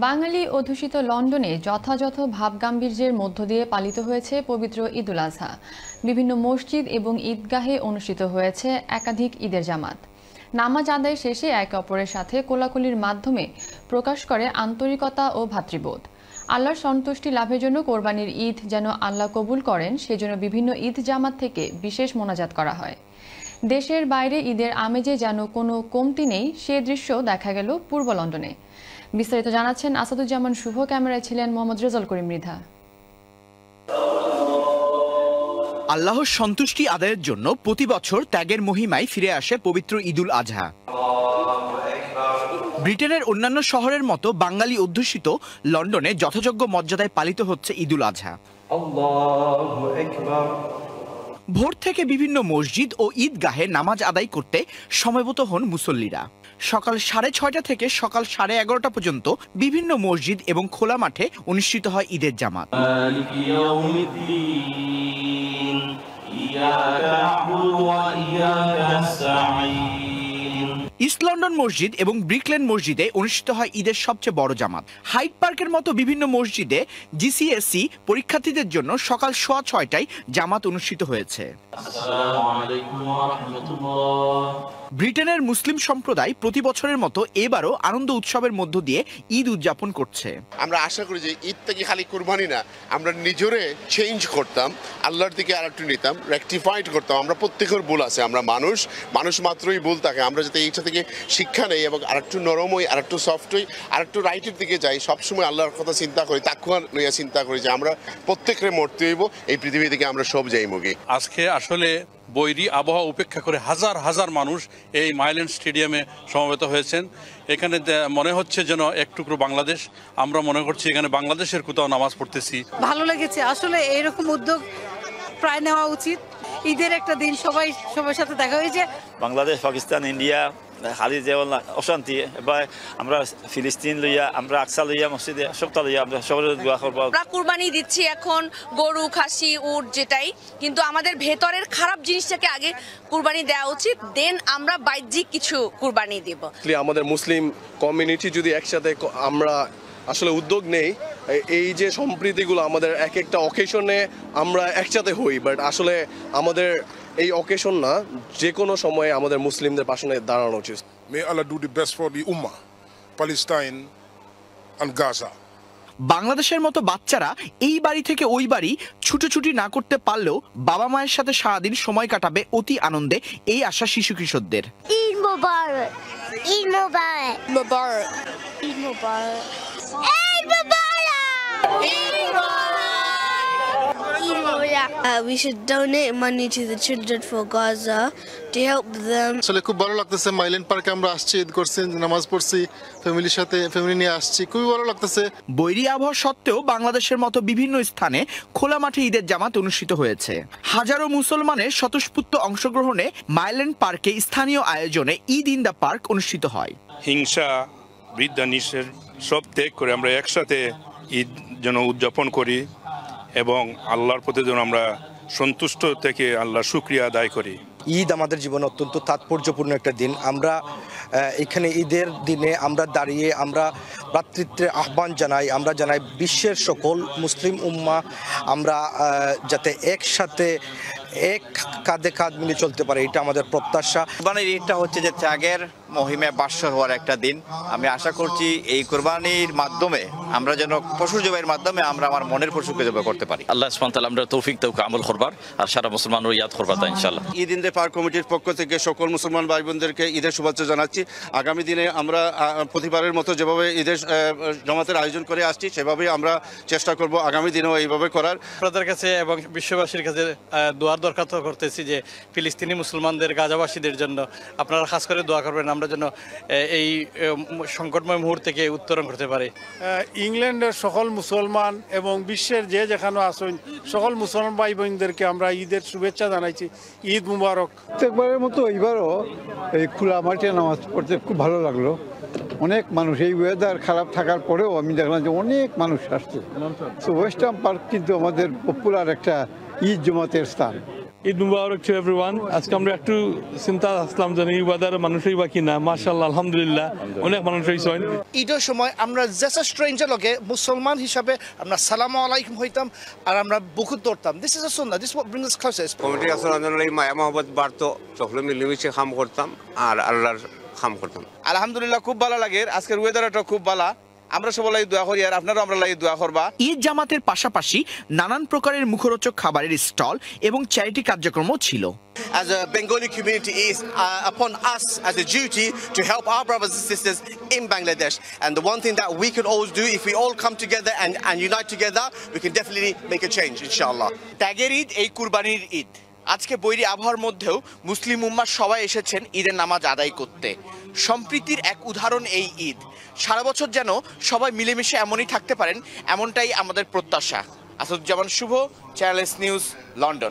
বাঙালি অধ্যুষিত লন্ডনে যথাযথ ভাবগাম্ভীর্যের মধ্য দিয়ে পালিত হয়েছে পবিত্র ঈদুল আজহা। বিভিন্ন মসজিদ এবং ঈদগাহে অনুষ্ঠিত হয়েছে একাধিক ঈদের জামাত। নামাজ আদায় শেষে একে অপরের সাথে কোলাকুলির মাধ্যমে প্রকাশ করে আন্তরিকতা ও ভ্রাতৃবোধ। আল্লাহর সন্তুষ্টি লাভের জন্য কোরবানির ঈদ যেন আল্লাহ কবুল করেন, সেজন্য বিভিন্ন ঈদ জামাত থেকে বিশেষ মোনাজাত করা হয়। দেশের বাইরে ঈদের আমেজে যেন কোনো কমতি নেই, সে দৃশ্য দেখা গেল পূর্ব লন্ডনে। বিস্তারিত জানাচ্ছেন আসাদুজ্জামান শুভ, ক্যামেরায় ছিলেন মোহাম্মদ রেজাল করিম মৃধা। আল্লাহর সন্তুষ্টি আদায়ের জন্য প্রতি বছর ত্যাগের মহিমায় ফিরে আসে পবিত্র ঈদুল আজহা। ব্রিটেনের অন্যান্য শহরের মতো বাঙালি অধ্যুষিত লন্ডনে যথাযোগ্য মর্যাদায় পালিত হচ্ছে ঈদুল আজহা। ভোর থেকে বিভিন্ন মসজিদ ও ঈদগাহে নামাজ আদায় করতে সমবেত হন মুসল্লিরা। সকাল 6:30 থেকে সকাল 11:30 পর্যন্ত বিভিন্ন মসজিদ এবং খোলা মাঠে অনুষ্ঠিত হয় ঈদের জামাত। ইস্ট লন্ডন মসজিদ এবং ব্রিকলেন মসজিদে অনুষ্ঠিত হয় ঈদের সবচেয়ে বড় জামাত। হাইড পার্কের মতো বিভিন্ন মসজিদে জিসিএসসি পরীক্ষার্থীদের জন্য সকাল 6:30টায় জামাত অনুষ্ঠিত হয়েছে। ব্রিটেনের মুসলিম সম্প্রদায় প্রতি বছরের মতো এবারও আনন্দ উৎসবের মধ্য দিয়ে ঈদ উদযাপন করছে। আমরা আশা করি যে ঈদ থেকে খালি কুরবানি না, আমরা নিজেরে চেঞ্জ করতাম, আল্লাহর দিকে আরেকটু নিতাম, রেকটিফাইড করতাম। আমরা প্রত্যেকের ভুল আছে, আমরা মানুষ মাত্রই ভুল থাকে। আমরা যাতে এইটা থেকে শিক্ষা নেই এবং আরেকটু নরম হই, আরেকটু সফট হই, আরেকটু রাইটের দিকে যাই, সবসময় আল্লাহর কথা চিন্তা করি, তাকুয়া লইয়া চিন্তা করি যে আমরা প্রত্যেকের মরতে হইব, এই পৃথিবী থেকে আমরা সব যাই মুগি। আজকে আসলে বৈরী আবহাওয়া উপেক্ষা করে হাজার হাজার মানুষ এই মাইল্যান্ড স্টেডিয়ামে সমবেত হয়েছেন। এখানে মনে হচ্ছে যেন এক টুকরো বাংলাদেশ। আমরা মনে করছি এখানে বাংলাদেশের কোথাও নামাজ পড়তেছি। ভালো লেগেছে, আসলে এরকম উদ্যোগ প্রায় নেওয়া উচিত। ঈদের একটা দিন সবার সাথে দেখা হয়েছে। বাংলাদেশ, পাকিস্তান, ইন্ডিয়া খালি যে অশান্তি, এবার আমরা ফিলিস্তিন লইয়া, আমরা আকসা লইয়া, মসজিদে সপ্তাহ লইয়া আমরা সবাই দোয়া করব। আমরা কুরবানি দিচ্ছি এখন গরু, খাসি, উট যেটাই, কিন্তু আমাদের ভেতরের খারাপ জিনিসটাকে আগে কুরবানি দেওয়া উচিত, দেন আমরা বাহ্যিক কিছু কুরবানি দিব। আমাদের মুসলিম কমিউনিটি যদি একসাথে আমরা আসলে উদ্যোগ নেই, এই যে সম্প্রীতিগুলো আমাদের এক একটা অকেশনে আমরা একসাথে হই, বাট আসলে আমাদের এই অকেশন না, যে কোনো সময়ে আমাদের মুসলিমদের পাশে দাঁড়ানো উচিত। May Allah do the best for the Ummah, Palestine and Gaza. বাংলাদেশের মতো বাচ্চারা এই বাড়ি থেকে ওই বাড়ি ছুটোছুটি না করতে পারলেও বাবা মায়ের সাথে সারাদিন সময় কাটাবে অতি আনন্দে, এই আশা শিশু কিশোরদের। ঈদ মোবারক, ঈদ মোবারক, মোবারক, ঈদ মোবারক, ঈদ মোবারক, ঈদ মোবারক। We should donate money to the children for Gaza to help them. আসলে খুব ভালো লাগতেছে, মাইল্যান্ড পার্কে আমরা আসছি, ঈদ করছি, নামাজ পড়ছি, ফ্যামিলি নিয়ে আসছি, খুবই ভালো লাগতেছে। বৈরী আবহাওয়া সত্ত্বেও বাংলাদেশের মতো বিভিন্ন স্থানে খোলা মাঠে ঈদের জামাত অনুষ্ঠিত হয়েছে। হাজারো মুসলমানের স্বতঃস্ফূর্ত অংশগ্রহণে মাইল্যান্ড পার্কে স্থানীয় আয়োজনে ঈদ ইন দ্য পার্ক অনুষ্ঠিত হয়। হিংসা, বিদ্যা নিষেধ সব ত্যাগ করে আমরা একসাথে ঈদ যেন উদযাপন করি এবং আল্লাহর প্রতি যেন আমরা সন্তুষ্ট থেকে আল্লাহর শুকরিয়া আদায় করি। ঈদ আমাদের জীবনে অত্যন্ত তাৎপর্যপূর্ণ একটা দিন। আমরা এখানে ঈদের দিনে আমরা দাঁড়িয়ে আমরা ভ্রাতৃত্বের আহ্বান জানাই, আমরা জানাই বিশ্বের সকল মুসলিম উম্মাহ আমরা যাতে একসাথে এক কাঁধে কাঁধ মিলে চলতে পারে, এটা আমাদের প্রত্যাশা। কুরবানির ঈদটা হচ্ছে যে ত্যাগের মহিমে বাসর হওয়ার একটা দিন। আমি আশা করছি এই কুরবানির মাধ্যমে আমরা যেন পশু জবাইয়ের মাধ্যমে আমরা আমার মনের পশুকে জবাই করতে পারি। আল্লাহ সুবহানাহু ওয়া তাআলা আমরা তৌফিক দাও আমল করবার, আর সারা মুসলমানরা ইয়াদ করবার ইনশাআল্লাহ। ঈদ ইন দ্য পার্ক কমিটির পক্ষ থেকে সকল মুসলমান ভাই বোনদেরকে ঈদের শুভেচ্ছা জানাচ্ছি। আগামী দিনে আমরা প্রতিবারের মতো যেভাবে ঈদের জামাতের আয়োজন করে আসছি, সেভাবেই আমরা চেষ্টা করব আগামী দিনেও এইভাবে করার। আপনাদের কাছে এবং বিশ্ববাসীর কাছে দোয়ার দরখাস্ত করতেছি যে ফিলিস্তিনি মুসলমানদের, গাজাবাসীদের জন্য আপনারা খাস করে দোয়া করবেন, আমরা যেন এই সংকটময় মুহূর্ত থেকে উত্তরণ করতে পারি। ইংল্যান্ডের সকল মুসলমান এবং বিশ্বের যে যেখানে আসেন সকল মুসলমান ভাই বোনদেরকে আমরা ঈদের শুভেচ্ছা জানাইছি। ঈদ মুবারক। প্রত্যেকবারের মতো এইবারও এই খোলা মাঠে নামাজ পড়তে খুব ভালো লাগলো। অনেক মানুষ, এই ওয়েদার খারাপ থাকার পরেও আমি দেখলাম যে অনেক মানুষ আসছে। তো ওয়েস্টার্ন পার্ক কিন্তু আমাদের পপুলার একটা ঈদ জামাতের স্থান। ঈদ মুবারক টু এভরিওয়ান। আজকে আমরা একটু চিন্তা আসলাম জানি ওয়েদার মানুষই বাকি না, মাশাআল্লাহ আলহামদুলিল্লাহ অনেক মানুষ হইছেন। ঈদের সময় আমরা যেসা স্ট্রেঞ্জার লগে মুসলমান হিসাবে আমরা সালামু আলাইকুম হইতাম আর আমরা বুকুত ধরতাম। দিস ইজ আ সুন্নাহ, this what brings us closer. Committee আসলে এই মায়া মহব্বত বাড়তো, সকলে মিলেমিশে কাম করতাম আর আল্লাহর কাম করতাম। আলহামদুলিল্লাহ খুব ভালো লাগে, আজকের ওয়েদারটা খুব ভালো। আমরা সবাই দোয়া করি আর আপনারাও আমরা দোয়া করবা। ঈদ জামাতের পাশাপাশি নানান প্রকারের মুখরোচক খাবারের স্টল এবং চ্যারিটি কার্যক্রমও ছিল। As a Bengali community, is upon us as a duty to help our brothers and sisters in Bangladesh. And the one thing that we can always do, if we all come together and unite together, we can definitely make a change, inshallah. ত্যাগের ঈদ, এই কুরবানির ঈদ। আজকে বৈরী আবহাওয়ার মধ্যেও মুসলিম উম্মাহ সবাই এসেছেন ঈদের নামাজ আদায় করতে। সম্প্রীতির এক উদাহরণ এই ঈদ। সারা বছর যেন সবাই মিলেমিশে এমনই থাকতে পারেন, এমনটাই আমাদের প্রত্যাশা। আসাদুজ্জামান শুভ, চ্যানেল এস নিউজ, লন্ডন।